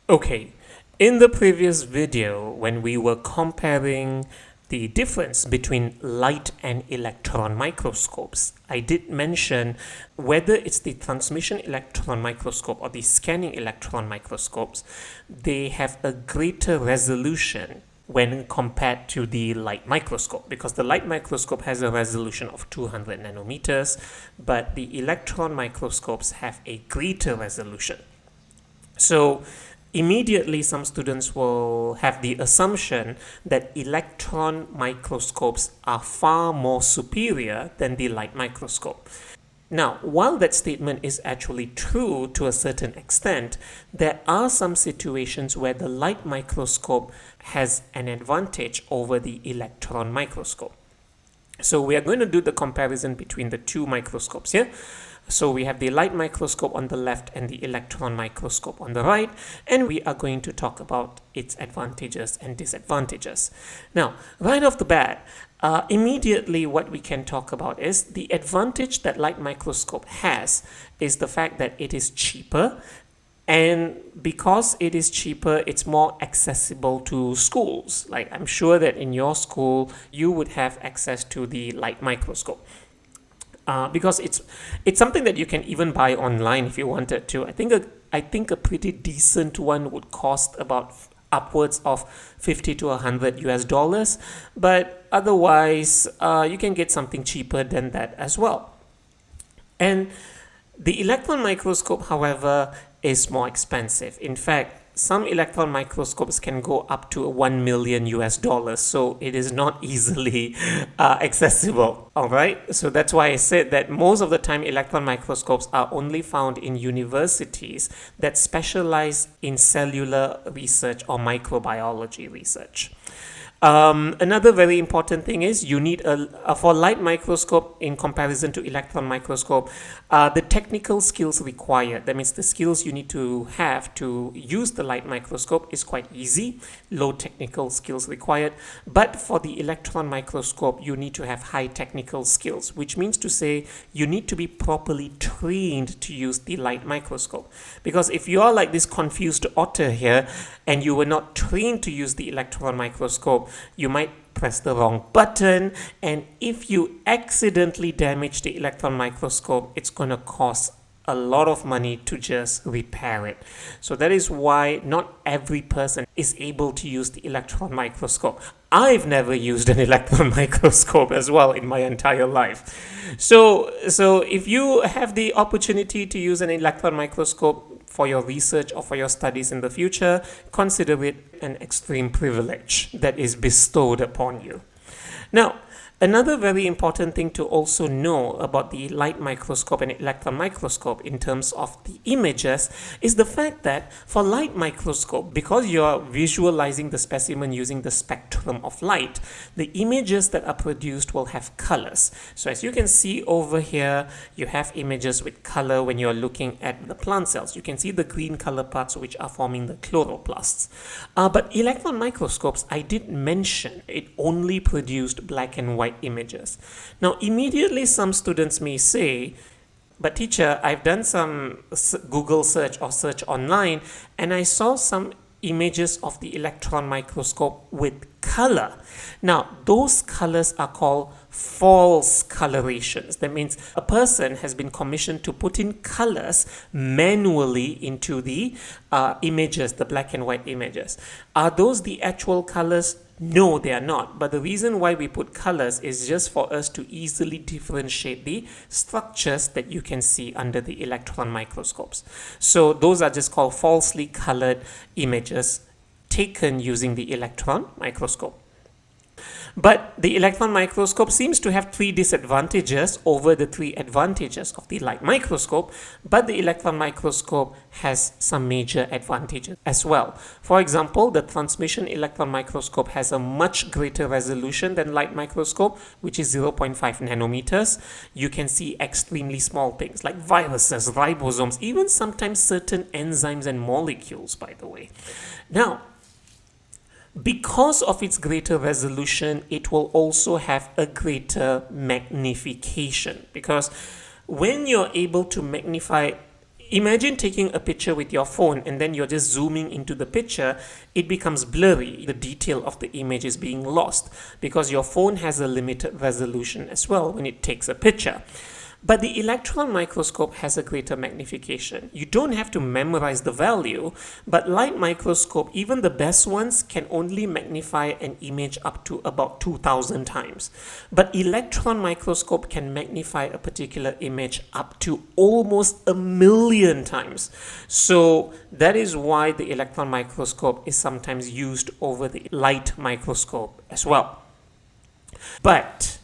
Okay, in the previous video, when we were comparing the difference between light and electron microscopes, I did mention whether it's the transmission electron microscope or the scanning electron microscopes, they have a greater resolution when compared to the light microscope, because the light microscope has a resolution of 200 nanometers, but the electron microscopes have a greater resolution. So immediately some students will have the assumption that electron microscopes are far more superior than the light microscope. Now, while that statement is actually true to a certain extent, there are some situations where the light microscope has an advantage over the electron microscope. So we are going to do the comparison between the two microscopes here. So we have the light microscope on the left and the electron microscope on the right, and we are going to talk about its advantages and disadvantages. Now, right off the bat, immediately what we can talk about is the advantage that light microscope has is the fact that it is cheaper, and because it is cheaper, it's more accessible to schools. Like, I'm sure that in your school you would have access to the light microscope. Because it's something that you can even buy online if you wanted to. I think a pretty decent one would cost about upwards of 50 to 100 US dollars, but otherwise you can get something cheaper than that as well. And the electron microscope, however, is more expensive. In fact, some electron microscopes can go up to 1 million US dollars, so it is not easily accessible. All right, so that's why I said that most of the time electron microscopes are only found in universities that specialize in cellular research or microbiology research. Another very important thing is you need for light microscope in comparison to electron microscope, the technical skills required. That means the skills you need to have to use the light microscope is quite easy, low technical skills required. But for the electron microscope, you need to have high technical skills, which means to say you need to be properly trained to use the light microscope. Because if you are like this confused otter here and you were not trained to use the electron microscope, you might press the wrong button, and if you accidentally damage the electron microscope, it's going to cost a lot of money to just repair it. So that is why not every person is able to use the electron microscope. I've never used an electron microscope as well in my entire life. So if you have the opportunity to use an electron microscope for your research or for your studies in the future, consider it an extreme privilege that is bestowed upon you. Now, another very important thing to also know about the light microscope and electron microscope in terms of the images is the fact that for light microscope, because you're visualizing the specimen using the spectrum of light, the images that are produced will have colors. So as you can see over here, you have images with color when you're looking at the plant cells. You can see the green color parts which are forming the chloroplasts. But electron microscopes, I did mention, it only produced black and white images. Now, immediately some students may say, but teacher, I've done some Google search or search online and I saw some images of the electron microscope with color. Now, those colors are called false colorations. That means a person has been commissioned to put in colors manually into the images, the black and white images. Are those the actual colors? No, they are not. But the reason why we put colors is just for us to easily differentiate the structures that you can see under the electron microscopes. So those are just called falsely colored images taken using the electron microscope. But the electron microscope seems to have 3 disadvantages over the 3 advantages of the light microscope, but the electron microscope has some major advantages as well. For example, the transmission electron microscope has a much greater resolution than light microscope, which is 0.5 nanometers. You can see extremely small things like viruses, ribosomes, even sometimes certain enzymes and molecules, by the way. Now, because of its greater resolution, it will also have a greater magnification, because when you're able to magnify Imagine taking a picture with your phone and then you're just zooming into the picture. It becomes blurry. The detail of the image is being lost because your phone has a limited resolution as well when it takes a picture. But the electron microscope has a greater magnification. You don't have to memorize the value, but light microscope, even the best ones, can only magnify an image up to about 2,000 times. But electron microscope can magnify a particular image up to almost 1,000,000 times. So that is why the electron microscope is sometimes used over the light microscope as well. But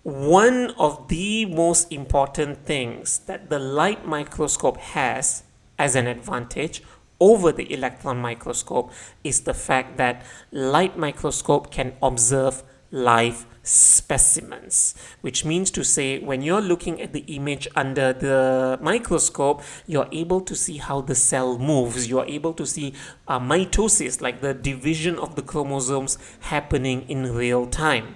one of the most important things that the light microscope has as an advantage over the electron microscope is the fact that light microscope can observe live specimens, which means to say when you're looking at the image under the microscope, you're able to see how the cell moves. You're able to see mitosis, like the division of the chromosomes happening in real time.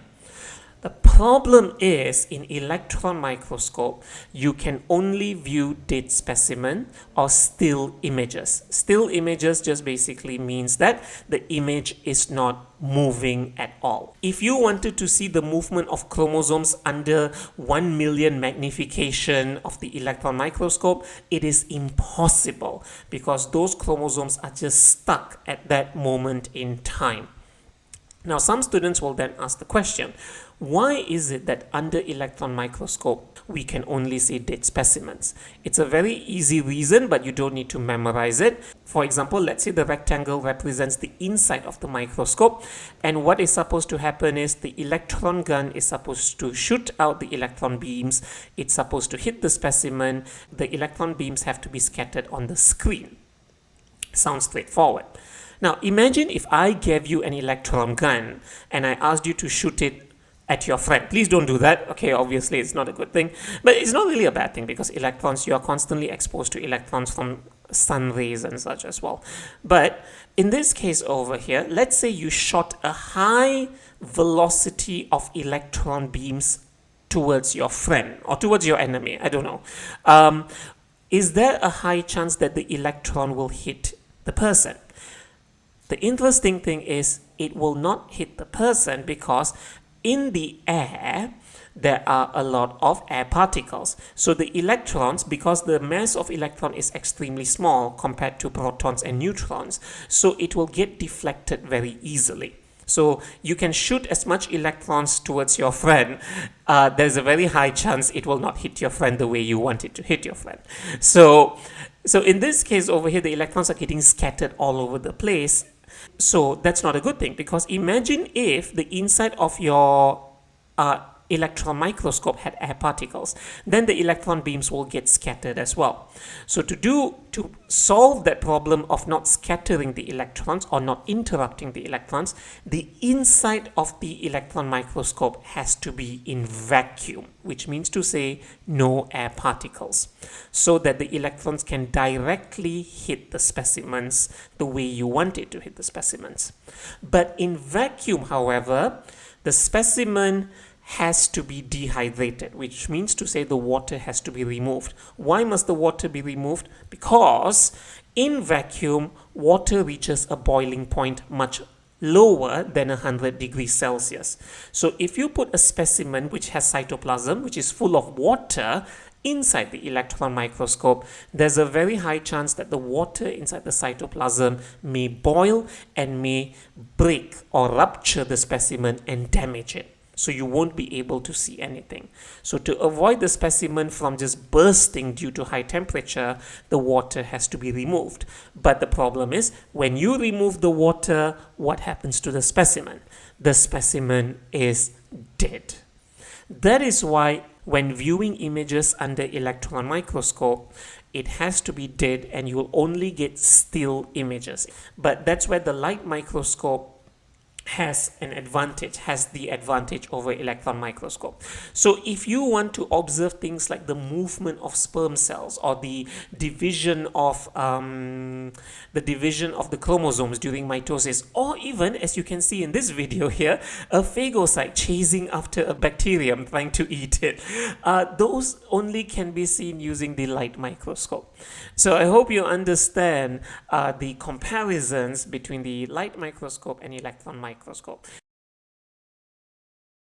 The problem is, in electron microscope, you can only view dead specimen or still images. Still images just basically means that the image is not moving at all. If you wanted to see the movement of chromosomes under 1,000,000 magnification of the electron microscope, it is impossible because those chromosomes are just stuck at that moment in time. Now, some students will then ask the question, why is it that under electron microscope we can only see dead specimens? It's a very easy reason, but you don't need to memorize it. For example, let's say the rectangle represents the inside of the microscope, and what is supposed to happen is the electron gun is supposed to shoot out the electron beams. It's supposed to hit the specimen. The electron beams have to be scattered on the screen. Sounds straightforward. Now, imagine if I gave you an electron gun and I asked you to shoot it at your friend. Please don't do that. Okay, obviously it's not a good thing, but it's not really a bad thing because electrons, you are constantly exposed to electrons from sun rays and such as well. But in this case over here, let's say you shot a high velocity of electron beams towards your friend or towards your enemy. I don't know. Is there a high chance that the electron will hit the person? The interesting thing is it will not hit the person because in the air there are a lot of air particles. So the electrons, because the mass of electron is extremely small compared to protons and neutrons, so it will get deflected very easily. So you can shoot as much electrons towards your friend. There's a very high chance it will not hit your friend the way you want it to hit your friend. So in this case over here, the electrons are getting scattered all over the place. So that's not a good thing, because imagine if the inside of your electron microscope had air particles, then the electron beams will get scattered as well. So to solve that problem of not scattering the electrons or not interrupting the electrons, the inside of the electron microscope has to be in vacuum, which means to say no air particles, so that the electrons can directly hit the specimens the way you want it to hit the specimens. But in vacuum, however, the specimen has to be dehydrated, which means to say the water has to be removed. Why must the water be removed? Because in vacuum, water reaches a boiling point much lower than 100 degrees Celsius. So if you put a specimen which has cytoplasm, which is full of water, inside the electron microscope, there's a very high chance that the water inside the cytoplasm may boil and may break or rupture the specimen and damage it. So you won't be able to see anything. So to avoid the specimen from just bursting due to high temperature, the water has to be removed. But the problem is, when you remove the water, what happens to the specimen? The specimen is dead. That is why when viewing images under electron microscope, it has to be dead and you will only get still images. But that's where the light microscope has the advantage over electron microscope. So if you want to observe things like the movement of sperm cells or the division of the chromosomes during mitosis, or even, as you can see in this video here, a phagocyte chasing after a bacterium trying to eat it, those only can be seen using the light microscope. So I hope you understand the comparisons between the light microscope and electron microscope.